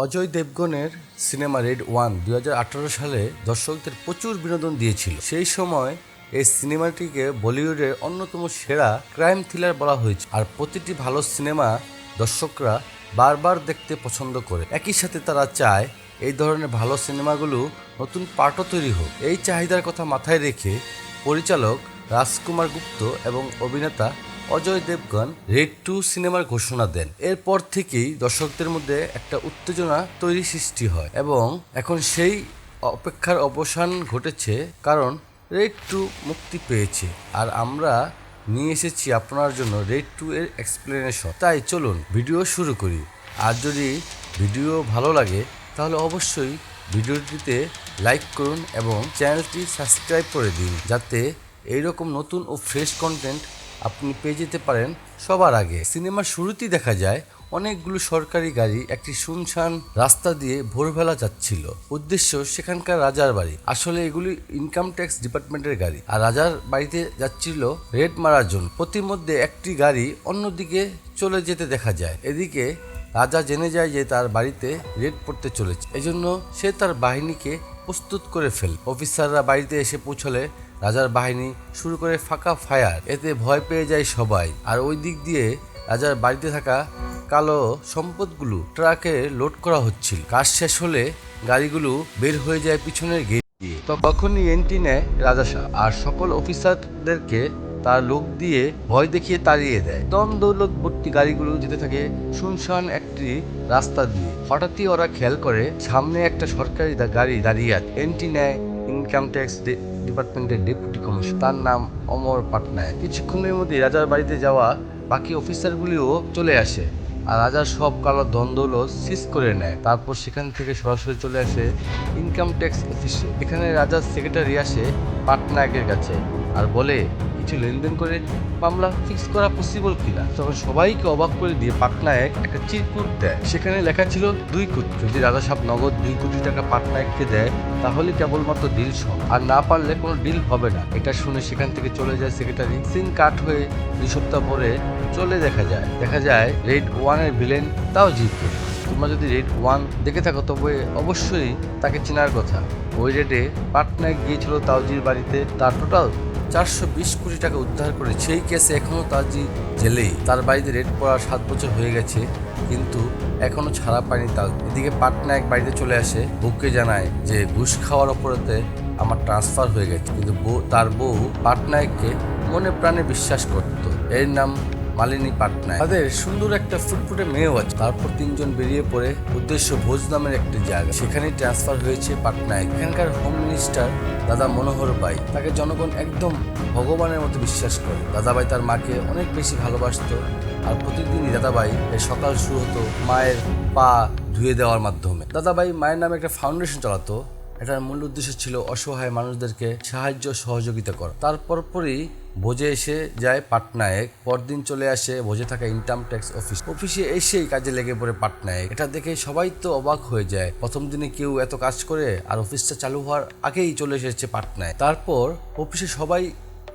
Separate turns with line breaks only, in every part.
Ajay দেবগনের cinema red one 2018 সালে দর্শকদের প্রচুর বিনোদন দিয়েছিল। সেই সময় এই সিনেমাটিকে বলিউডের অন্যতম সেরা ক্রাইম থ্রিলার বলা হয়েছে, আর প্রতিটি ভালো সিনেমা দর্শকরা বারবার দেখতে পছন্দ করে। একই সাথে তারা চায় এই ধরনের ভালো সিনেমাগুলো নতুন পার্টও তৈরি হোক। এই চাহিদার কথা মাথায় রেখে পরিচালক রাজকুমার গুপ্ত এবং অভিনেতা অজয় দেবগন রেড 2 সিনেমার ঘোষণা দেন। এরপর থেকেই দর্শকদের মধ্যে একটা উত্তেজনা তৈরি সৃষ্টি হয় এবং এখন সেই অপেক্ষার অবসান ঘটেছে, কারণ রেড 2 মুক্তি পেয়েছে আর আমরা নিয়ে এসেছি আপনার জন্য রেড 2 এর এক্সপ্লেনেশন। তাই চলুন ভিডিও শুরু করি। আর যদি ভিডিও ভালো লাগে তাহলে অবশ্যই ভিডিওটিতে লাইক করুন এবং চ্যানেলটি সাবস্ক্রাইব করে দিন, যাতে এইরকম নতুন ও ফ্রেশ কন্টেন্ট আপনি পেয়ে যেতে পারেন সবার আগে। সিনেমার শুরুতেই দেখা যায় অনেকগুলো সরকারি গাড়ি একটি শুনশান রাস্তা দিয়ে ভোরবেলা যাচ্ছিল। উদ্দেশ্য সেখানকার রাজার বাড়ি। আসলে এগুলি ইনকাম ট্যাক্স ডিপার্টমেন্টের গাড়ি, আর রাজার বাড়িতে যাচ্ছিল রেড মারার জন্য। প্রতিমধ্যে একটি গাড়ি অন্যদিকে চলে যেতে দেখা যায়। এদিকে রাজা জেনে যায় যে তার বাড়িতে রেড পড়তে চলেছে, এজন্য সে তার বাহিনীকে প্রস্তুত করে ফেলে। অফিসাররা বাড়িতে এসে পৌঁছলে রাজার বাহিনী শুরু করে ফাঁকা ফায়ার। এতে ভয় পেয়ে যায় সবাই। আর ওই দিক দিয়ে রাজার বাড়িতে থাকা কালো সম্পদগুলো ট্রাকে লোড করা হচ্ছিল। কাজ শেষ হলে গাড়িগুলো বের হয়ে যায় পিছনের গেট দিয়ে। তখনই এন্ট্রি নেয় রাজা শাহ আর সকল অফিসারদেরকে তার লোক দিয়ে ভয় দেখিয়ে তাড়িয়ে দেয়। দম দৌলত ভর্তি গাড়িগুলো যেতে থাকে শুনশান একটি রাস্তা দিয়ে। হঠাৎই ওরা খেয়াল করে সামনে একটা সরকারি গাড়ি দাঁড়িয়ে আছে। এন্ট্রি নেয় ইনকাম ট্যাক্স ডিপার্টমেন্টের ডেপুটি কমিশনার, তার নাম অমর পাটনায়ক। কিছুক্ষণের মধ্যে রাজার বাড়িতে যাওয়া বাকি অফিসারগুলিও চলে আসে আর রাজার সব কালো দ্বন্দ্বলত সিজ করে নেয়। তারপর সেখান থেকে সরাসরি চলে আসে ইনকাম ট্যাক্স অফিসে। এখানে রাজার সেক্রেটারি আসে পাটনায়কের কাছে আর বলে কিছু লেনদেন করে মামলা ফিক্স করা পসিবল কিনা। তখন সবাইকে অবাক করে দিয়ে পাটনায়ক একটা চিরকুট দেয়। সেখানে লেখা ছিল 2 কোটি। যদি রাজা সাহেব নগদ 2 কোটি টাকা পাটনায়ককে দেয় তাহলে কেবলমাত্র ডিল সব, আর না পারলে কোনো ডিল হবে না। এটা শুনে সেখান থেকে চলে যায় সেক্রেটারি। সিন কাট হয়ে 2 সপ্তাহ পরে চলে দেখা যায় রেড 1 এর ভিলেন তাওজিদ। তোমরা যদি রেড 1 দেখে থাকো তবে অবশ্যই তাকে চেনার কথা। ওই রেডে পাটনায়ক গিয়েছিল তাওজির বাড়িতে, তার টোটাল 420 কোটি টাকা উদ্ধার করে। সেই কেসে এখনো তাওজি জেলেই। তার বাড়িতে রেড পড়ার 7 বছর হয়ে গেছে, কিন্তু এখনো ছাড়া পায়নি তাও। এদিকে পাটনায়ক বাড়িতে চলে আসে, বউকে জানায় যে ঘুষ খাওয়ার অপরাধে আমার ট্রান্সফার হয়ে গেছে। কিন্তু তার বউ পাটনায়ককে মনে প্রাণে বিশ্বাস করত। এর নাম মালিনী পাটনায়ক। তাদের সুন্দর একটা ফুটফুটে মেয়েও আছে। তারপর 3 জন বেরিয়ে পড়ে উদ্দেশ্য ভোজ নামের একটি জায়গা। সেখানেই ট্রান্সফার হয়েছে পাটনায়ক। এখানকার হোম মিনিস্টার দাদা মনোহর ভাই, তাকে জনগণ একদম ভগবানের মতো বিশ্বাস করে। দাদাভাই তার মাকে অনেক বেশি ভালোবাসতো, আর প্রতিদিনই দাদাভাই এর সকাল শুরু হতো মায়ের পা ধুয়ে দেওয়ার মাধ্যমে। দাদাভাই মায়ের নামে একটা ফাউন্ডেশন চালাতো। এটার মূল উদ্দেশ্য ছিল অসহায় মানুষদেরকে সাহায্য সহযোগিতা করা। তারপরই ভোজে এসে যায় পাটনায়ক। পরদিন চলে আসে ভোজে থাকা ইনকাম ট্যাক্স অফিসে এসেই কাজে লেগে পড়ে পাটনায়ক। এটা দেখে সবাই তো অবাক হয়ে যায়। প্রথম দিনে কেউ এত কাজ করে, আর অফিসটা চালু হওয়ার আগেই চলে এসেছে পাটনায়ক। তারপর অফিসে সবাই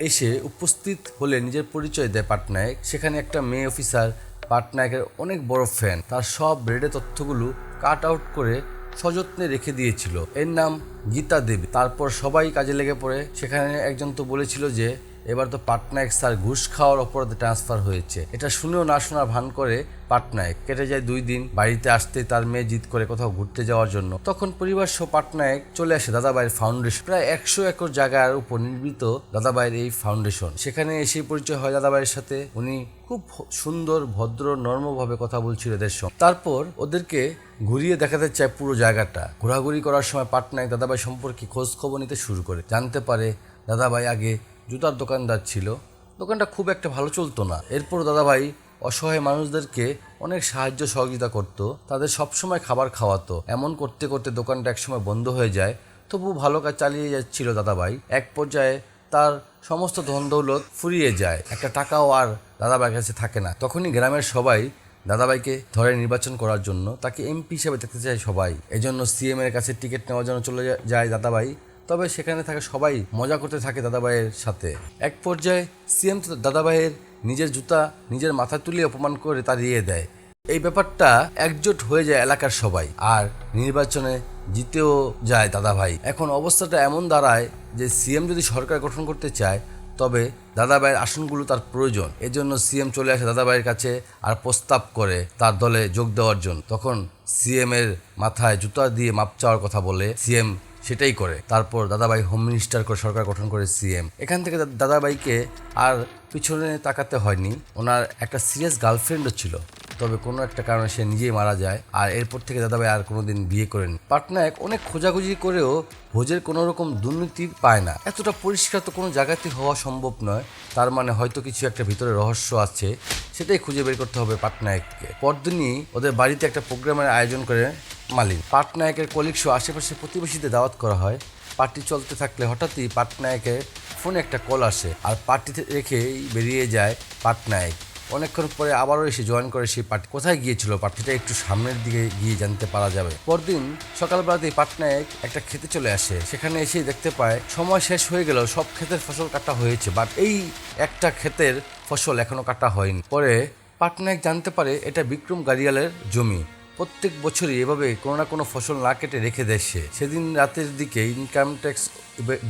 এসে উপস্থিত হলে নিজের পরিচয় দেয় পাটনায়ক। সেখানে একটা মেয়ে অফিসার পাটনায়কের অনেক বড় ফ্যান। তার সব রেডে তথ্যগুলো কাট আউট করে সযত্নে রেখে দিয়েছিল। এর নাম গীতা দেবী। তারপর সবাই কাজে লেগে পড়ে। সেখানে একজন তো বলেছিল যে এবার তো পাটনায়ক স্যার ঘুষ খাওয়ার অপরাধে ট্রান্সফার হয়েছে। এটা শুনেও না শোনার ভান করে পাটনায়ক। কেটে যায় 2 দিন। বাড়িতে আসতে তার মেয়ে জিদ করে কোথাও ঘুরতে যাওয়ার জন্য। তখন পরিবার সহ পাটনায়ক চলে আসে দাদাভাইয়ের ফাউন্ডেশন। প্রায় 100 একর জায়গার উপর নির্মিত দাদাভাইয়ের এই ফাউন্ডেশন। সেখানে এসে পরিচয় হয় দাদাভাইয়ের সাথে। উনি খুব সুন্দর, ভদ্র, নর্মভাবে কথা বলছিল এদের সঙ্গে। তারপর ওদেরকে ঘুরিয়ে দেখাতে চায় পুরো জায়গাটা। ঘোরাঘুরি করার সময় পাটনায়ক দাদাভাই সম্পর্কে খোঁজ খবর নিতে শুরু করে। জানতে পারে দাদাভাই আগে জুতার দোকানদার ছিল, দোকানটা খুব একটা ভালো চলতো না। এরপর দাদাভাই অসহায় মানুষদেরকে অনেক সাহায্য সহযোগিতা করত, তাদের সবসময় খাবার খাওয়াতো। এমন করতে করতে দোকানটা একসময় বন্ধ হয়ে যায়। তবু ভালো কাজ চালিয়ে যাচ্ছিল দাদাভাই। এক পর্যায়ে তার সমস্ত ধন দৌলত ফুরিয়ে যায়। একটা টাকাও আর দাদাভাইয়ের কাছে থাকে না। তখনই গ্রামের সবাই দাদাভাইকে ধরে নির্বাচন করার জন্য তাকে এমপি হিসেবে দেখতে চায় সবাই। এজন্য সিএম এর কাছে টিকিট নেওয়ার জন্য চলে যায় দাদাভাই। তবে সেখানে থাকা সবাই মজা করতে থাকে দাদাভাইয়ের সাথে। এক পর্যায়ে সিএম দাদাভাইয়ের নিজের জুতা নিজের মাথা তুলে অপমান করে তাড়িয়ে দেয়। এই ব্যাপারটা একজোট হয়ে যায় এলাকার সবাই, আর নির্বাচনে জিতেও যায় দাদাভাই। এখন অবস্থাটা এমন দাঁড়ায় যে সিএম যদি সরকার গঠন করতে চায় তবে দাদাভাইয়ের আসনগুলো তার প্রয়োজন। এজন্য সিএম চলে আসে দাদাভাইয়ের কাছে আর প্রস্তাব করে তার দলে যোগ দেওয়ার জন্য। তখন সিএম এর মাথায় জুতা দিয়ে মাপ চাওয়ার কথা বলে সিএম সেটাই করে। তারপর দাদাভাই হোম মিনিস্টার করে সরকার গঠন করে সিএম। এখান থেকে দাদাভাইকে আর পিছনে তাকাতে হয়নি। ওনার একটা সিরিয়াস গার্লফ্রেন্ডও ছিল, তবে কোনো একটা কারণে সে নিজেই মারা যায়। আর এরপর থেকে দাদাভাই আর কোনোদিন বিয়ে করেনি। পাটনায়ক অনেক খোঁজাখুঁজি করেও ভোজের কোনো রকম দুর্নীতি পায় না। এতটা পরিষ্কার তো কোনো জায়গাতে হওয়া সম্ভব নয়। তার মানে হয়তো কিছু একটা ভিতরে রহস্য আছে, সেটাই খুঁজে বের করতে হবে পাটনায়ককে। পরদিনই ওদের বাড়িতে একটা প্রোগ্রামের আয়োজন করে মালিক। পাটনায়কের কলিগ সহ আশেপাশে প্রতিবেশীদের দাওয়াত করা হয়। পার্টি চলতে থাকলে হঠাৎই পাটনায়কের ফোনে একটা কল আসে, আর পার্টিতে রেখেই বেরিয়ে যায় পাটনায়ক। অনেকক্ষণ পরে আবারও এসে জয়েন করে সেই পার্টি। কোথায় গিয়েছিল পার্টিটা একটু সামনের দিকে গিয়ে জানতে পারা যাবে। পরদিন সকালবেলাতেই পাটনায়ক একটা খেতে চলে আসে। সেখানে এসে দেখতে পায় সময় শেষ হয়ে গেল, সব ক্ষেতের ফসল কাটা হয়েছে, বাট এই একটা ক্ষেতের ফসল এখনো কাটা হয়নি। পরে পাটনায়ক জানতে পারে এটা বিক্রম গাড়িয়ালের জমি। প্রত্যেক বছরই এভাবে কোনো না কোনো ফসল না কেটে রেখে দেয় সে। সেদিন রাতের দিকে ইনকাম ট্যাক্স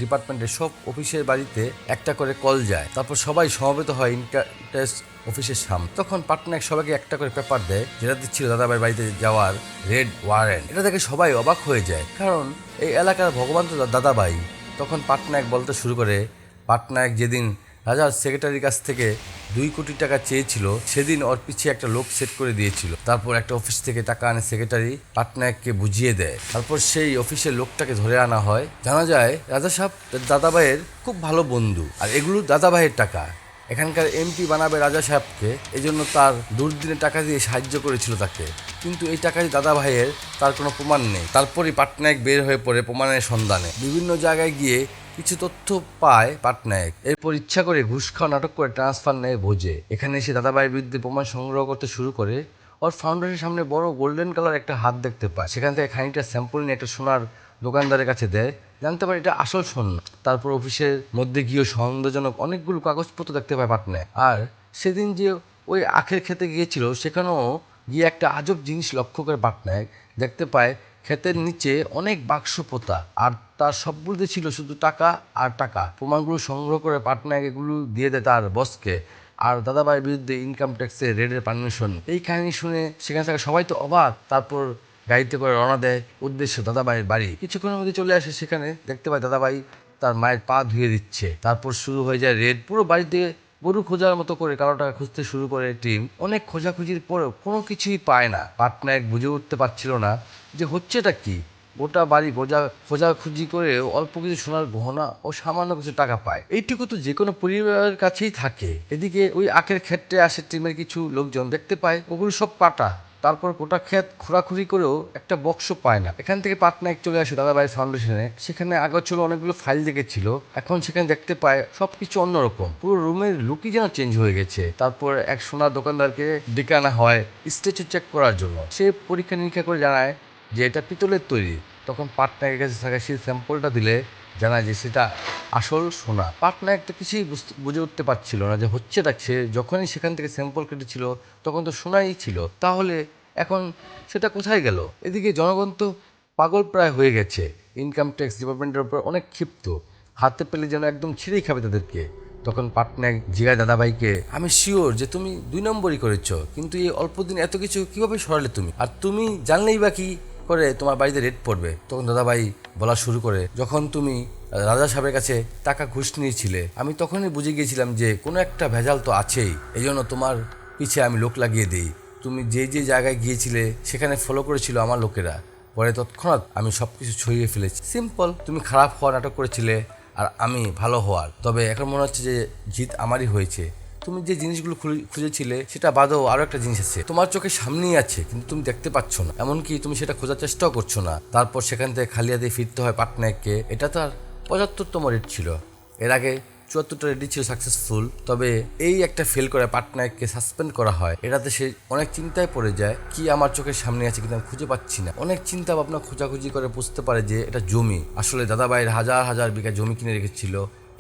ডিপার্টমেন্টের সব অফিসের বাড়িতে একটা করে কল যায়। তারপর সবাই সমবেত হয় ইনকাম ট্যাক্স অফিসের সামনে। তখন পাটনায়ক সবাইকে একটা করে পেপার দেয়, যেটা দিচ্ছিল দাদাভাইয়ের বাড়িতে যাওয়ার রেড ওয়ারেন্ট। এটা দেখে সবাই অবাক হয়ে যায়, কারণ এই এলাকার ভগবান তো দাদাভাই। তখন পাটনায়ক বলতে শুরু করে, পাটনায়ক যেদিন রাজার সেক্রেটারির কাছ থেকে 2 কোটি টাকা চেয়েছিল, সেদিন ওর পিছিয়ে একটা লোক সেট করে দিয়েছিল। তারপর একটা অফিস থেকে টাকা আনে সেক্রেটারি, পাটনায়ককে বুঝিয়ে দেয়। তারপর সেই অফিসের লোকটাকে ধরে আনা হয়। জানা যায় রাজা সাহেব দাদাভাইয়ের খুব ভালো বন্ধু, আর এগুলো দাদাভাইয়ের টাকা। এখানকার এমপি বানাবে রাজা সাহেবকে, এজন্য তার দুর্দিনে টাকা দিয়ে সাহায্য করেছিল তাকে। কিন্তু এই টাকাই দাদাভাইয়ের, তার কোনো প্রমাণ নেই। তারপরই পাটনায়ক বের হয়ে পড়ে প্রমাণের সন্ধানে। বিভিন্ন জায়গায় গিয়ে কিছু তথ্য পায় পাটনায়ক। এরপর ইচ্ছা করে ঘুষ খাওয়া নাটক করে ট্রান্সফার নেয় ভোজে। এখানে এসে দাদাভাইয়ের বিরুদ্ধে প্রমাণ সংগ্রহ করতে শুরু করে। ওর ফাউন্ডারের সামনে বড় গোল্ডেন কালার একটা হাত দেখতে পায়। সেখান থেকে খানিকটা স্যাম্পল নিয়ে একটা সোনার দোকানদারের কাছে দেয়, জানতে পারে এটা আসল স্বর্ণ। তারপর অফিসের মধ্যে গিয়েও সন্দেহজনক অনেকগুলো কাগজপত্র দেখতে পায় পাটনায়ক। আর সেদিন যে ওই আখের খেতে গিয়েছিল, সেখানেও গিয়ে একটা আজব জিনিস লক্ষ্য করে পাটনায়ক। দেখতে পায় ক্ষেতের নিচে অনেক বাক্স পোতা, আর তার সবগুলোতে ছিল শুধু টাকা আর টাকা। প্রমাণগুলো সংগ্রহ করে পাটনায়ক এগুলো দিয়ে দেয় তার বসকে, আর দাদাভাইয়ের বিরুদ্ধে ইনকাম ট্যাক্সের রেডের পারমিশন। এই কাহিনী শুনে সেখান থেকে সবাই তো অবাক। তারপর গাড়িতে করে রওনা দেয় উদ্দেশ্য দাদাভাইয়ের বাড়ি। কিছুক্ষণের মধ্যে চলে আসে সেখানে, দেখতে পায় দাদাভাই তার মায়ের পা ধুয়ে দিচ্ছে। তারপর শুরু হয়ে যায় রেড। পুরো বাড়িতে গরু খোঁজার মতো করে কালো টাকা খুঁজতে শুরু করে টিম। অনেক খোঁজাখুঁজির পরেও কোনো কিছুই পায় না। পাটনায়ক বুঝে উঠতে পারছিল না যে হচ্ছেটা কি। গোটা বাড়ি খোঁজাখুঁজি করে অল্প কিছু সোনার গহনা ও সামান্য কিছু টাকা পায়। এইটুকু তো যে কোনো পরিবারের কাছেই থাকে। এদিকে ওই আখের ক্ষেত্রে আসে টিমের কিছু লোকজন, দেখতে পায় ওগুলো সব কাটা। তারপর গোটা ক্ষেত খোঁড়াখুড়ি করেও একটা বক্স পায় না। এখান থেকে পাটনায়ক চলে আসে দাদাভাইয়ের ফাউন্ডেশনে। সেখানে আগে ছিল অনেকগুলো ফাইল দেখেছিল, এখন সেখানে দেখতে পায় সবকিছু অন্যরকম। পুরো রুমের লুকই যেন চেঞ্জ হয়ে গেছে। তারপর এক সোনার দোকানদারকে ডেকে আনা হয় স্ট্যাচু চেক করার জন্য। সে পরীক্ষা নিরীক্ষা করে জানায় যে এটা পিতলের তৈরি। তখন পাটনায়কের কাছে থাকা সেই স্যাম্পলটা দিলে জানায় যে সেটা আসল সোনা। পাটনায়ক তো কিছুই বুঝে উঠতে পারছিল না যে হচ্ছেটা। সে যখনই সেখান থেকে স্যাম্পল কেটেছিল তখন তো সোনাই ছিল, তাহলে এখন সেটা কোথায় গেল? এদিকে জনগণ তো পাগল প্রায় হয়ে গেছে। ইনকাম ট্যাক্স ডিপার্টমেন্টের উপর অনেক ক্ষিপ্ত, হাতে পেলে যেন একদম ছিঁড়েই খাবে তাদেরকে। তখন পাটনায়ক জিগায় দাদাভাইকে, আমি শিওর যে তুমি 2 নম্বরই করেছো, কিন্তু এই অল্প দিন এত কিছু কিভাবে সরালে তুমি? আর তুমি জানলেই বা কি করে তোমার বাড়িতে রেড পড়বে? তখন দাদাভাই বলা শুরু করে, যখন তুমি রাজা সাহেবের কাছে টাকা ঘুষ নিয়েছিলে, আমি তখনই বুঝে গিয়েছিলাম যে কোনো একটা ভেজাল তো আছেই। এই জন্য তোমার পিছে আমি লোক লাগিয়ে দিই। তুমি যে যে জায়গায় গিয়েছিলে সেখানে ফলো করেছিল আমার লোকেরা। পরে তৎক্ষণাৎ আমি সব কিছু ছড়িয়ে ফেলেছি। সিম্পল, তুমি খারাপ হওয়ার নাটক করেছিলে আর আমি ভালো হওয়ার। তবে এখন মনে হচ্ছে যে জিত আমারই হয়েছে। তুমি যে জিনিসগুলো খুঁজেছিলে সেটা বাদেও আরো একটা জিনিস আছে, তোমার চোখের সামনেই আছে, কিন্তু তুমি দেখতে পাচ্ছ না। এমনকি তুমি সেটা খোঁজার চেষ্টাও করছো না। তারপর সেখান থেকে খালি হাতে ফিরতে হয় পাটনায়ককে। এটা তার 75তম রেড ছিল। এর আগে 74টা রেডি ছিল সাকসেসফুল। তবে এই একটা ফেল করে পাটনায়ককে সাসপেন্ড করা হয়। এটাতে সে অনেক চিন্তায় পড়ে যায়, কি আমার চোখের সামনে আছে কিন্তু আমি খুঁজে পাচ্ছি না। অনেক চিন্তা ভাবনা খোঁজাখুঁজি করে বুঝতে পারে যে এটা জমি। আসলে দাদাভাইয়ের হাজার হাজার বিঘা জমি কিনে রেখেছিল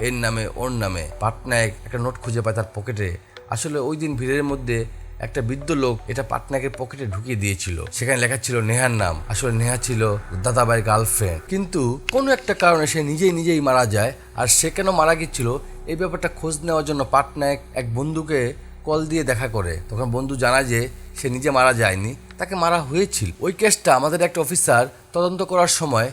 এর নামে ওর নামে। পাটনায়ক একটা নোট খুঁজে পায় তার পকেটে। আসলে ওই দিন ভিড়ের মধ্যে একটা বৃদ্ধ লোক এটা পাটনায়কের পকেটে ঢুকিয়ে দিয়েছিল। সেখানে লেখা ছিল নেহার নাম। আসলে নেহা ছিল দাদাভাইয়ের গার্লফ্রেন্ড, কিন্তু কোনো একটা কারণে সে নিজেই মারা যায়। আর সে কেন মারা গিয়েছিল এই ব্যাপারটা খোঁজ নেওয়ার জন্য পাটনায়ক এক বন্ধুকে কল দিয়ে দেখা করে। তখন বন্ধু জানায় যে সে নিজে মারা যায়নি, তাকে মারা হয়েছিল। ওই কেসটা আমাদের একটা অফিসার তদন্ত করার সময়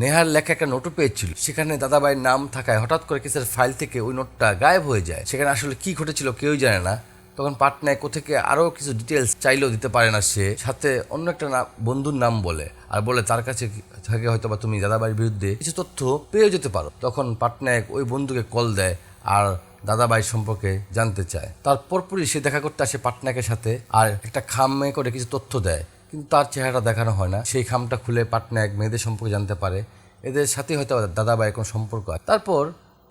নেহার লেখা একটা নোটও পেয়েছিল। সেখানে দাদাভাইয়ের নাম থাকায় হঠাৎ করে কেসের ফাইল থেকে ওই নোটটা গায়েব হয়ে যায়। সেখানে আসলে কি ঘটেছিল কেউই জানে না। তখন পাটনায়ক কোথেকে আরও কিছু ডিটেলস চাইলেও দিতে পারে না। সে সাথে অন্য একটা বন্ধুর নাম বলে, আর বলে তার কাছে থেকে হয়তো বা তুমি দাদাভাইয়ের বিরুদ্ধে কিছু তথ্য পেয়ে যেতে পারো। তখন পাটনায়ক ওই বন্ধুকে কল দেয় আর দাদাভাই সম্পর্কে জানতে চায়। তার পরপরই সে দেখা করতে আসে পাটনায়কের সাথে আর একটা খামে করে কিছু তথ্য দেয়, কিন্তু তার চেহারাটা দেখানো হয় না। সেই খামটা খুলে পাটনায়ক মেয়েদের সম্পর্কে জানতে পারে। এদের সাথে হয়তো দাদাভাইয়ের কোনো সম্পর্ক আছে। তারপর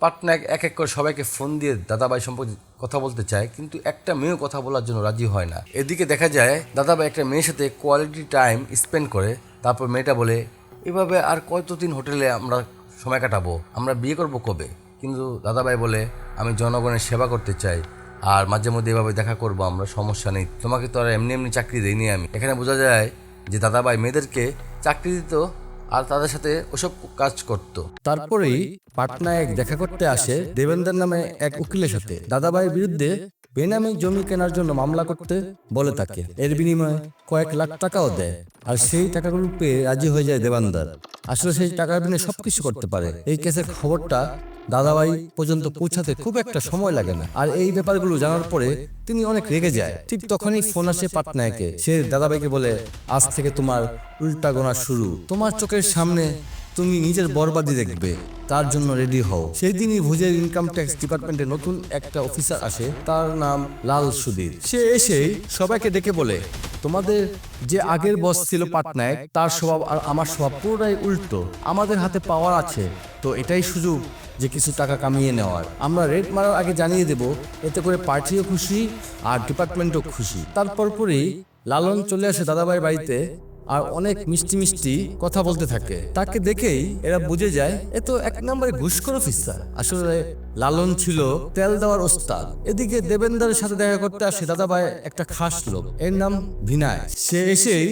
পাটনায়ক এক এক করে সবাইকে ফোন দিয়ে দাদাভাই সম্পর্কে কথা বলতে চায়, কিন্তু একটা মেয়েও কথা বলার জন্য রাজি হয় না। এদিকে দেখা যায় দাদাভাই একটা মেয়ের সাথে কোয়ালিটি টাইম স্পেন্ড করে। তারপর মেয়েটা বলে, এভাবে আর কতদিন হোটেলে আমরা সময় কাটাবো, আমরা বিয়ে করবো কবে? কিন্তু দাদাভাই বলে, আমি জনগণের সেবা করতে চাই, আর মাঝে মধ্যে এভাবে দেখা করবো আমরা, সমস্যা নেই, তোমাকে তো আর এমনি চাকরি দিইনি আমি। এখানে বোঝা যায় যে দাদাভাই মেয়েদেরকে চাকরি দিত আর তাদের সাথে ওসব কাজ করত।
তারপরেই পাটনায়ক দেখা করতে আসে দেবেন্দ্র নামে এক উকিলের সাথে। দাদাভাইয়ের বিরুদ্ধে বেনামে জমি কেনার জন্য মামলা করতে বলে তাকে। এর বিনিময়ে কয়েক লাখ টাকাও দেয়, আর সেই টাকাগুলো পেয়ে রাজি হয়ে যায় দেবেন্দ্র। আসলে সেই টাকার বিনিময়ে সবকিছু করতে পারে। এই কেসের খবরটা দাদাভাই পর্যন্ত পৌঁছাতে খুব একটা সময় লাগে না, আর এই ব্যাপারগুলো জানার পরে তিনি অনেক রেগে যায়। ঠিক তখনই ফোন আসে পাটনায়কে। সে দাদাভাইকে বলে, আজ থেকে তোমার উল্টা গোনা শুরু, তোমার চোখের সামনে তুমি নিজের বরবাদি দেখবে, তার জন্য রেডি হও। সেই দিনই ভুজের ইনকাম ট্যাক্স ডিপার্টমেন্টে নতুন একটা অফিসার আসে, তার নাম লাল সুধীর। সে এসেই সবাইকে ডেকে বলে, তোমাদের যে আগের বস ছিল পাটনায়ক, তার স্বভাব আর আমার স্বভাব পুরোটাই উল্টো। আমাদের হাতে পাওয়ার আছে, তো এটাই সুযোগ যে কিছু টাকা কামিয়ে নেওয়ার। আমরা রেড মারার আগে জানিয়ে দেব, এতে করে পার্টিও খুশি আর ডিপার্টমেন্টও খুশি। তারপর পরই লালন চলে আসে দাদাভাইয়ের বাড়িতে আর অনেক মিষ্টি মিষ্টি কথা বলতে থাকে। তাকে দেখেই এরা বুঝে যায় এ তো এক নম্বরে ঘুষখোর অফিসার। আসলে লালন ছিল তেল দেওয়ার ওস্তাদ। এদিকে দেবেন্দ্রের সাথে দেখা করতে আসে দাদাভাই একটা খাস লোক, এর নাম বিনয়। সে এসেই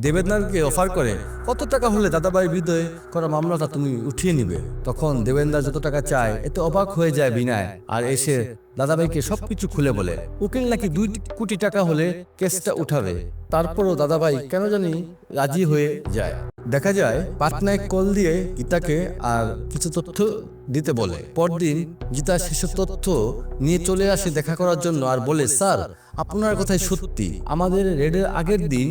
দেবেন্দ্রকে অফার করে, কত টাকা হলে দাদাভাইয়ের বিরুদ্ধে করা মামলাটা তুমি উঠিয়ে নিবে? তখন দেবেন্দ্র যত টাকা চায় এতে অবাক হয়ে যায় বিনয়, আর এসে দাদাভাইকে সবকিছু খুলে বলে উকিল নাকি 2 কোটি টাকা হলে কেসটা উঠাবে। তারপরও দাদাভাই কেন জানি রাজি হয়ে যায়। দেখা যায় পাটনায়ক কল দিয়ে গীতাকে আর কিছু তথ্য দিতে বলে। পরদিন গীতা সেসব তথ্য নিয়ে চলে আসে দেখা করার জন্য আর বলে, স্যার আপনার কথাই সত্যি, আমাদের রেডের আগের দিন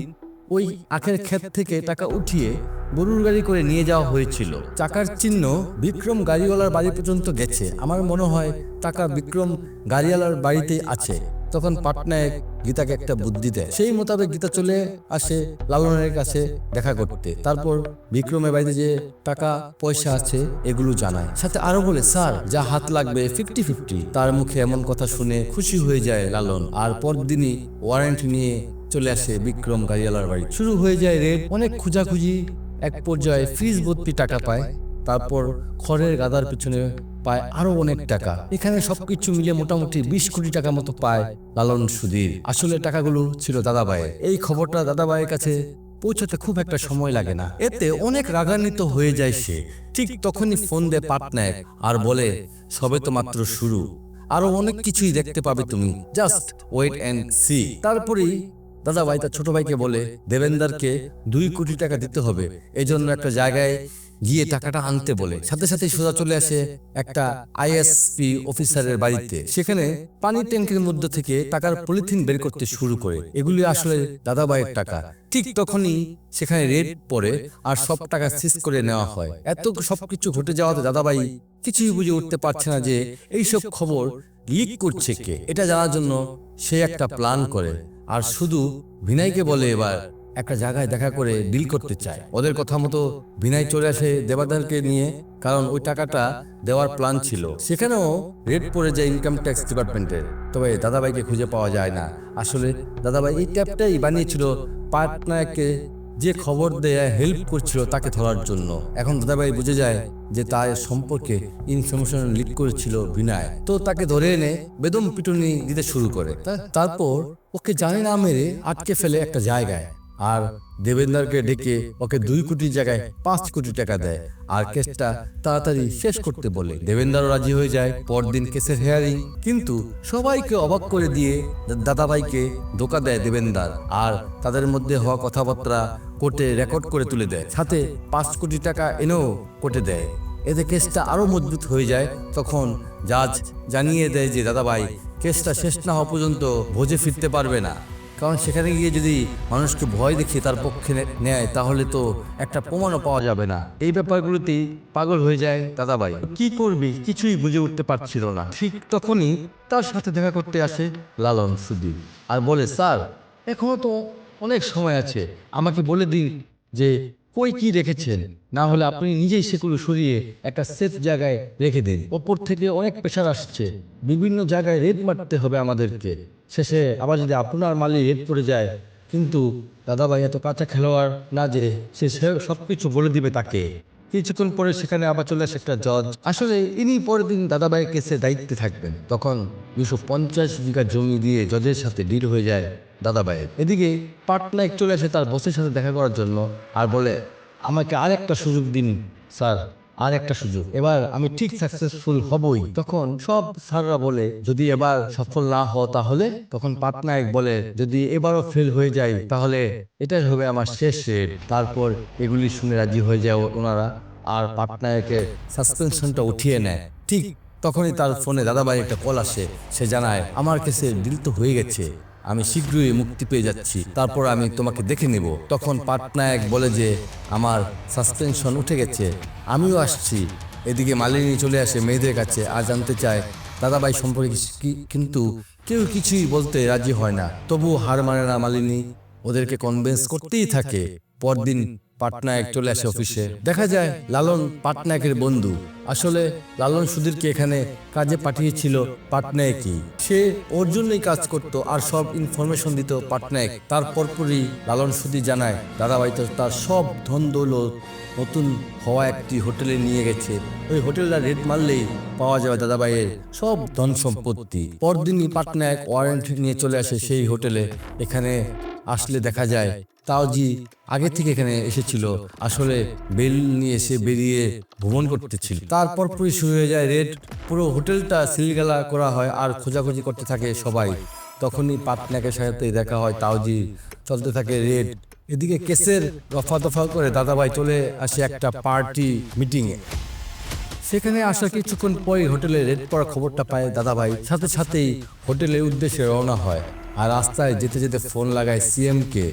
ওই আখের ক্ষেত থেকে টাকা উঠিয়ে গরুর গাড়ি করে নিয়ে যাওয়া হয়েছিল। চাকার চিহ্ন বিক্রম গাড়িওয়ালার বাড়ি পর্যন্ত গেছে। আমার মনে হয় টাকা বিক্রম গাড়িওয়ালার বাড়িতেই আছে। তখন পাটনায়ক গীতাকে একটা বুদ্ধি দেয়। সেই মোতাবেক গীতা চলে আসে লালনের কাছে দেখা করতে। তারপর বিক্রমের বাড়িতে যে টাকা পয়সা আছে এগুলো জানায়, সাথে আরো বলে, স্যার যা হাত লাগবে 50-50। তার মুখে এমন কথা শুনে খুশি হয়ে যায় লালন, আর পরদিনই ওয়ারেন্ট নিয়ে চলে আসে বিক্রম গাড়িওয়ালার বাড়ি। শুরু হয়ে যায় রেড। অনেক খোঁজাখুঁজি, এক পর্যায়ে ফ্রিজ ভর্তি টাকা পায়। তারপর খড়ের গাদার পিছনে পায় আরো অনেক টাকা। এখানে সবকিছু মিলে মোটামুটি 20 কোটি টাকা মতো পায় লালন সুধীর। আসলে টাকাগুলো ছিল দাদাভাইয়ের। এই খবরটা দাদাভাইয়ের কাছে পৌঁছাতে খুব একটা সময় লাগে না। এতে অনেক রাগান্বিত হয়ে যায় সে। ঠিক তখনই ফোন দেয় পাটনায়ক আর বলে, সবে তো মাত্র শুরু, আরো অনেক কিছুই দেখতে পাবে তুমি, জাস্ট ওয়েট এন্ড সি। তারপরেই দাদাভাই তার ছোট ভাইকে বলে দেবেন্দ্রকে 2 কোটি টাকা দিতে হবে, এজন্য একটা জায়গায় গিয়ে টাকাটা আনতে বলে। সাথে সাথে সোজা চলে আসে একটা আইএসপি অফিসারের বাড়িতে। সেখানে পানি ট্যাঙ্কের মধ্যে থেকে টাকার পলিথিন বের করতে শুরু করে। এগুলি আসলে দাদাভাইয়ের টাকা। ঠিক তখনই সেখানে রেড পড়ে আর সব টাকা সিজ করে নেওয়া হয়। এত সবকিছু ঘটে যাওয়াতে দাদাভাই কিছুই বুঝে উঠতে পারছে না যে এইসব খবর লিক করছে কে। এটা জানার জন্য সে একটা প্ল্যান করে আর শুধু বিনয়কে বলে এবার একটা জায়গায় দেখা করে ডিল করতে চায়। ওদের কথা মতো বিনয় চলে আসে দেবাদারকে নিয়ে, কারণ ওই টাকাটা দেওয়ার প্ল্যান ছিল। সেখানেও রেড পড়ে যায় ইনকাম ট্যাক্স ডিপার্টমেন্টের। তবে দাদাভাইকে খুঁজে পাওয়া যায় না। আসলে দাদাভাই এই ট্যাপটাই বানিয়েছিল পাটনায়ককে যে খবর দেয়া হেল্প করছিল তাকে ধরার জন্য। এখন দাদাভাই বুঝে যায় যে তার সম্পর্কে ইনফরমেশন লিক করেছিল বিনয়, তো তাকে ধরে এনে বেদম পিটুনি দিতে শুরু করে। তারপর ওকে জানে না মেরে আটকে ফেলে একটা জায়গায়, আর দেবেন্দ্রকে ডেকে ওকে 2 কোটির জায়গায় 5 কোটি টাকা দেয় আর কেসটা তাড়াতাড়ি শেষ করতে বলে। দেবেন্দ্রও রাজি হয়ে যায়। পরদিন কেসের হেয়ারিং, কিন্তু সবাইকে অবাক করে দিয়ে দাদাভাইকে ধোকা দেয় দেবেন্দ্র, আর তাদের মধ্যে হওয়া কথাবার্তা কোর্টে রেকর্ড করে তুলে দেয়, সাথে 5 কোটি টাকা এনেও কোর্টে দেয়। এতে কেসটা আরো মজবুত হয়ে যায়। তখন জাজ জানিয়ে দেয় যে দাদাভাই কেসটা শেষ না হওয়া পর্যন্ত ভোজে ফিরতে পারবে না, কারণ সেখানে গিয়ে যদি মানুষকে ভয় দেখিয়ে তার পক্ষে নেয় তাহলে তো একটা প্রমাণও পাওয়া যাবে না। এই ব্যাপারগুলোতেই পাগল হয়ে যায় দাদাভাই। কি করবি কিছুই বুঝে উঠতে পারছিল না। ঠিক তখনই তার সাথে দেখা করতে আসে লালন সুধীর আর বলে, স্যার এখনো তো অনেক সময় আছে, আমাকে বলে দিন যে কই কি রেখেছেন, না হলে আপনি নিজেই সেগুলো সরিয়ে একটা সেফ জায়গায় রেখে দিন। ওপর থেকে অনেক প্রেশার আসছে, বিভিন্ন জায়গায় রেড মারতে হবে আমাদেরকে, শেষে আবার যদি আপনার মালিক রেড পড়ে যায়। কিন্তু দাদাভাই এত কাঁচা খেলোয়াড় না যে সে সবকিছু বলে দিবে তাকে। কিছুক্ষণ পরে সেখানে আবার চলে আসে একটা জজ। আসলে ইনি পরের দিন দাদাভাইয়ের কেসে দায়িত্বে থাকবেন। তখন 250 বিঘা জমি দিয়ে জজের সাথে ডিল হয়ে যায় দাদাভাইয়ের। এদিকে পাটনায়ক চলে আসে তার বসের সাথে দেখা করার জন্য আর বলে, আমাকে আর একটা সুযোগ দিন স্যার, আর একটা সুযোগ, এবার আমি ঠিক সাকসেসফুল হবই। তখন সব স্যাররা বলে, যদি এবার সফল না হও তাহলে? তখন পাটনায়ক বলে, যদি এবারও ফেল হয়ে যায় তাহলে এটাই হবে আমার শেষ রেড। তারপর এগুলি শুনে রাজি হয়ে যায় ওনারা, আর পাটনায়কের সাসপেনশনটা উঠিয়ে নেয়। ঠিক তখনই তার ফোনে দাদাভাই একটা কল আসে। সে জানায়, আমার কেসের ডিল তো হয়ে গেছে, আমি শীঘ্রই মুক্তি পেয়ে যাচ্ছি, তারপর আমি তোমাকে দেখে নেব। তখন পাটনায়ক বলে যে আমার সাসপেনশন উঠে গেছে, আমিও আসছি। এদিকে মালিনী চলে আসে মেয়েদের কাছে আর জানতে চায় দাদাভাই সম্পর্কে কিন্তু কেউ কিছুই বলতে রাজি হয় না। তবুও হার মানে না মালিনী, ওদেরকে কনভিন্স করতেই থাকে। পরদিন পাটনায়ক চলে আসে অফিসে। দেখা যায় লালন পাটনায়কের বন্ধু। আসলে লালন সুধীরকে এখানে কাজে পাঠিয়েছিল পাটনায়কই, সে ওর জন্যই কাজ করত আর সব ইনফরমেশন দিত পাটনায়ক। তারপরই লালন সুধীর জানায় দাদাভাই তো তার সব ধন দৌলত নতুন হওয়া একটি হোটেলে নিয়ে গেছে, ওই হোটেলটা রেড মারলেই পাওয়া যাবে দাদাভাইয়ের সব ধন সম্পত্তি। পরদিনই পাটনায়ক ওয়ারেন্ট নিয়ে চলে আসে সেই হোটেলে। এখানে আসলে দেখা যায় তাওজি আগে থেকে এখানে এসেছিল, আসলে বেল নিয়ে এসে বেরিয়ে ভ্রমণ করতেছিল। তারপর শুরু হয়ে যায় রেড, পুরো হোটেলটা সিলগালা করা হয় আর খোঁজাখুঁজি করতে থাকে সবাই। তখনই পাটনায়কের সাথে দেখা হয় তাওজি, চলতে থাকে রেড। এদিকে কেসের দফা দফা করে দাদাভাই চলে আসে একটা পার্টি মিটিংয়ে। সেখানে আসার কিছুক্ষণ পরে হোটেলে রেড পড়ার খবরটা পায় দাদাভাই, সাথে সাথেই হোটেলের উদ্দেশ্যে রওনা হয় আর রাস্তায় যেতে যেতে ফোন লাগায় সিএম কে,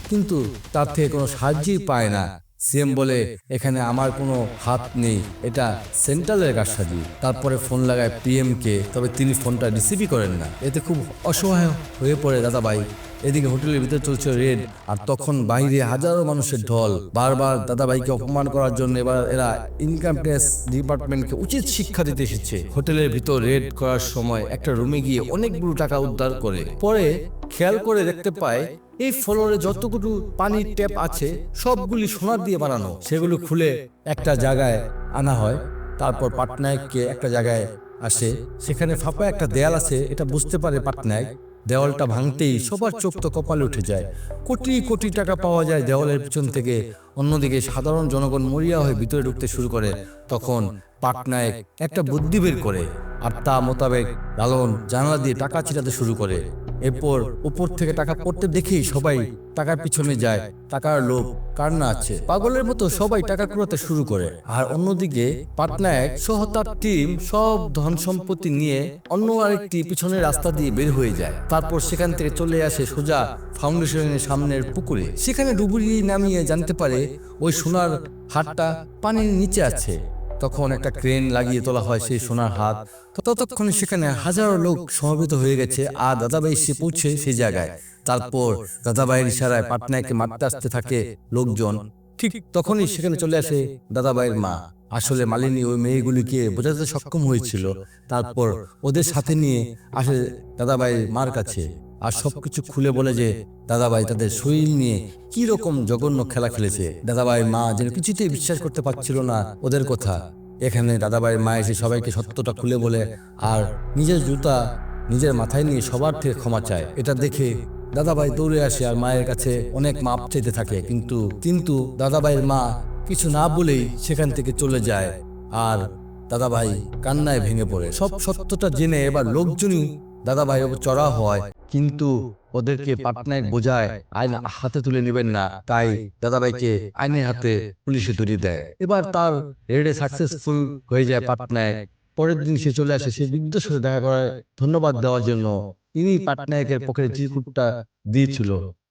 কিন্তু তার থেকে কোনো সাহায্যই পায় না। সিএম বলে, এখানে আমার কোনো হাত নেই, এটা সেন্ট্রালের কারসাজি। তারপরে ফোন লাগায় পিএম কে, তবে তিনি ফোনটা রিসিভই করেন না। এতে খুব অসহায় হয়ে পড়ে দাদাভাই। এদিকে হোটেলের ভিতরে চলছে রেড, আর তখন বাইরে হাজারো মানুষের ঢল। বারবার দাদাভাইকে অপমান করার জন্য এবার এরা ইনকাম ট্যাক্স ডিপার্টমেন্টকে উচিত শিক্ষা দিতে এসেছে। হোটেলের ভিতর রেড করার সময় একটা রুমে গিয়ে অনেকগুলো টাকা উদ্ধার করে। পরে খেয়াল করে দেখতে পায় এই ফ্লোরে যতগুলো পানির ট্যাপ আছে সবগুলি সোনার দিয়ে বানানো। সেগুলো খুলে একটা জায়গায় আনা হয়। তারপর পাটনায়ককে একটা জায়গায় আসে, সেখানে ফাঁপা একটা দেয়াল আছে। এটা বুঝতে পারে পাটনায়ক। দেওয়ালটা ভাঙতেই সবার চোখ তো কপালে উঠে যায়। কোটি কোটি টাকা পাওয়া যায় দেওয়ালের পিছন থেকে। অন্যদিকে সাধারণ জনগণ মরিয়া হয়ে ভিতরে ঢুকতে শুরু করে। তখন পাটনায়ক একটা বুদ্ধি বের করে, আর তা মোতাবেক লালন জানালা দিয়ে টাকা ছিটাতে শুরু করে। এরপর উপর থেকে টাকা পড়তে দেখেই সবাই টাকার পিছনে যায়। টাকার লোভ কার না আছে, পাগলের মতো সবাই টাকা কুড়াতে শুরু করে। আর অন্যদিকে পাটনায়ক সহ তার টিম সব ধন সম্পত্তি নিয়ে অন্য আরেকটি পিছনের রাস্তা দিয়ে বের হয়ে যায়। তারপর সেখান থেকে চলে আসে সোজা ফাউন্ডেশনের সামনের পুকুরে। সেখানে ডুবুরি নামিয়ে জানতে পারে ওই সোনার হারটা পানির নিচে আছে। তখন একটা ক্রেন লাগিয়ে তোলা হয় সেই সোনার হাত। ততক্ষণে সেখানে হাজারো লোক সমবেত হয়ে গেছে আর দাদাভাই এসে পৌঁছে সেই জায়গায়। তারপর দাদাভাইয়ের ইশারায় পাটনায়ককে মারতে আসতে থাকে লোকজন। ঠিক তখনই সেখানে চলে আসে দাদাভাইয়ের মা। আসলে মালিনী ওই মেয়েগুলিকে বোঝাতে সক্ষম হয়েছিল। তারপর ওদের সাথে নিয়ে আসে দাদাভাইয়ের মার কাছে আর সবকিছু খুলে বলে যে দাদাভাই তাদের শরীর নিয়ে কি রকম জঘন্য খেলা খেলেছে। দাদাভাই মা যেন কিছুতেই বিশ্বাস করতে পারছিল না ওদের কথা। এখানে দাদাভাইয়ের মা এসে সবাইকে সত্যটা খুলে বলে আর নিজের জুতা নিজের মাথায় নিয়ে সবার থেকে ক্ষমা চায়। এটা দেখে দাদাভাই দৌড়ে আসে আর মায়ের কাছে অনেক মাপ চাইতে থাকে, কিন্তু দাদাভাইয়ের মা কিছু না বলেই সেখান থেকে চলে যায়। আর দাদাভাই কান্নায় ভেঙে পড়ে। সব সত্যটা জেনে এবার লোকজনই দাদাভাই ওপর চড়া হয়, কিন্তু ওদেরকে পাটনায়ক বোঝায় আইন হাতে তুলে নেবেন না, তাই দাদাভাইকে আইনের হাতে পুলিশে ধরিয়ে দেয়। এবার তার রেডে সাকসেসফুল হয়ে যায় পাটনায়ক। পরের দিন সে চলে আসে সে বৃদ্ধের সাথে দেখা করে ধন্যবাদ দেওয়ার জন্য। তিনি পাটনায়কের পকেটে চিরকুটটা দিয়েছিল,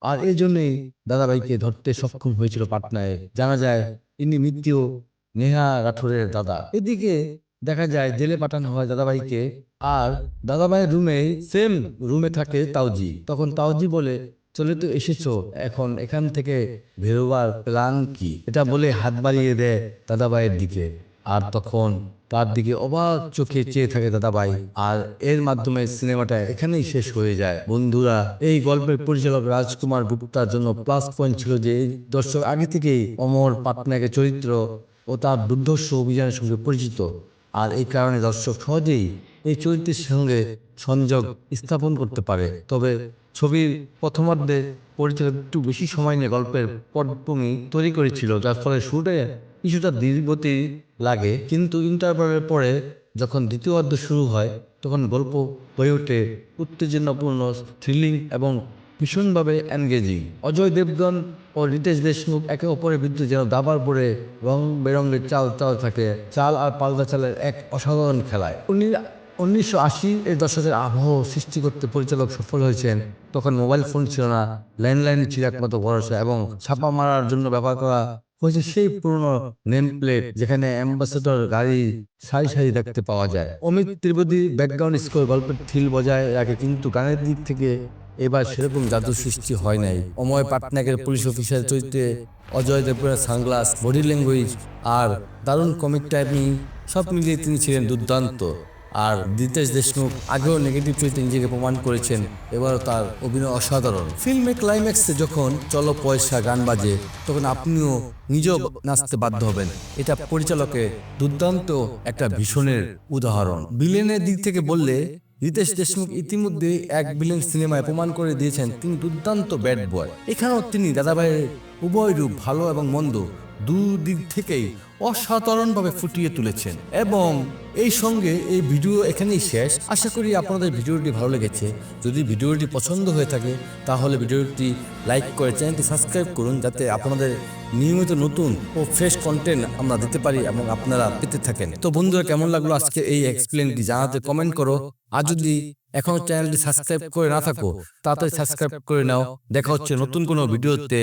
আর এই জন্যই দাদাভাইকে ধরতে সক্ষম হয়েছিল পাটনায়ক। জানা যায় ইনি মৃত্যু নেহা রাঠোরের দাদা। এদিকে দেখা যায় জেলে পাঠানো হয় দাদাভাইকে, আর দাদাভাইয়ের সেম রুমে থাকে তাওজি। তখন তাওজি বলে, চলে তো এসেছো, এখন এখান থেকে বেরোবার প্ল্যান কি? এটা বলে হাত বাড়িয়ে দেয় দাদাভাইয়ের দিকে। আর তখন তার দিকে অবাক চোখে চেয়ে থাকে দাদাভাই। আর এর মাধ্যমে সিনেমাটা এখানেই শেষ হয়ে যায়। বন্ধুরা, এই গল্পের পরিচালক রাজকুমার গুপ্তার জন্য প্লাস পয়েন্ট ছিল যে দর্শক আগে থেকেই অমর পাটনায়কের চরিত্র ও তার দুর্ধর্ষ অভিযানের সঙ্গে পরিচিত, আর এই কারণে দর্শক সহজেই এই চরিত্রের সঙ্গে সংযোগ স্থাপন করতে পারে। তবে ছবির প্রথমার্ধে পরিচালক একটু বেশি সময় নিয়ে গল্পের পটভূমি তৈরি করেছিল, যার ফলে শুরুতে কিছুটা ধীরগতি লাগে, কিন্তু ইন্টারভালের পরে যখন দ্বিতীয় অর্ধ শুরু হয় তখন গল্প হয়ে ওঠে উত্তেজনাপূর্ণ, থ্রিলিং এবং ভীষণভাবে এনগেজিং। অজয় দেবগন ও রিতেশ দেশমুখ একে অপরের বিরুদ্ধে যেন দাবার পরে রং বেরঙের চাল থাকে। চাল আর পাল্টা চালের এক অসাধারণ খেলায় 1980 এর দশকের আবহ সৃষ্টি করতে পরিচালক সফল হয়েছেন। তখন মোবাইল ফোন ছিল না, ল্যান্ডলাইন ছিল একমাত্র ভরসা, এবং ছাপা মারার জন্য ব্যবহার করা হয়েছে সেই পুরনো নেম প্লেট যেখানে অ্যাম্বাসেডর গাড়ি সারি সারি দেখতে পাওয়া যায়। অমিত ত্রিবেদী ব্যাকগ্রাউন্ড স্কোর গল্পের থিল বজায় রাখে, কিন্তু গানের দিক থেকে এবার সেরকম জাদু সৃষ্টি হয় নাই। অময় পাটনায়কের পুলিশ অফিসার চরিত্রে অজয় দেবগনের সানগ্লাস, বডি ল্যাঙ্গুয়েজ আর দারুণ কমিক টাইমিং সব মিলিয়ে তিনি ছিলেন দুর্দান্ত। আর রিতেশ দেশমুখ আগেও নেগেটিভ চরিত্রে নিজেকে প্রমাণ করেছেন, এবারও তার অভিনয় অসাধারণ। ফিল্মে ক্লাইম্যাক্সে যখন চলো পয়সা গান বাজে তখন আপনিও নিজেও নাচতে বাধ্য হবেন। এটা পরিচালকের দুর্দান্ত একটা ভীষণের উদাহরণ। ভিলেনের দিক থেকে বললে রিতেশ দেশমুখ ইতিমধ্যে এক ভিলেন সিনেমায় প্রমাণ করে দিয়েছেন তিনি দুর্দান্ত ব্যাড বয়। এখানেও তিনি দাদাভাইয়ের উভয় রূপ, ভালো এবং মন্দ দুদিক থেকেই অসাধারণভাবে ফুটিয়ে তুলেছেন। এবং এই সঙ্গে এই ভিডিও এখানেই শেষ। আশা করি আপনাদের ভিডিওটি ভালো লেগেছে। যদি ভিডিওটি পছন্দ হয়ে থাকে তাহলে ভিডিওটি লাইক করে চ্যানেলটি সাবস্ক্রাইব করুন, যাতে আপনাদের নিয়মিত নতুন ও ফ্রেশ কন্টেন্ট আমরা দিতে পারি এবং আপনারা পেতে থাকেন। তো বন্ধুরা, কেমন লাগলো আজকে এই এক্সপ্লেনটি জানাতে কমেন্ট করো। আর যদি এখনো চ্যানেলটি সাবস্ক্রাইব করে না থাকো তাড়াতাড়ি সাবস্ক্রাইব করে নাও। দেখা হচ্ছে নতুন কোনো ভিডিওতে।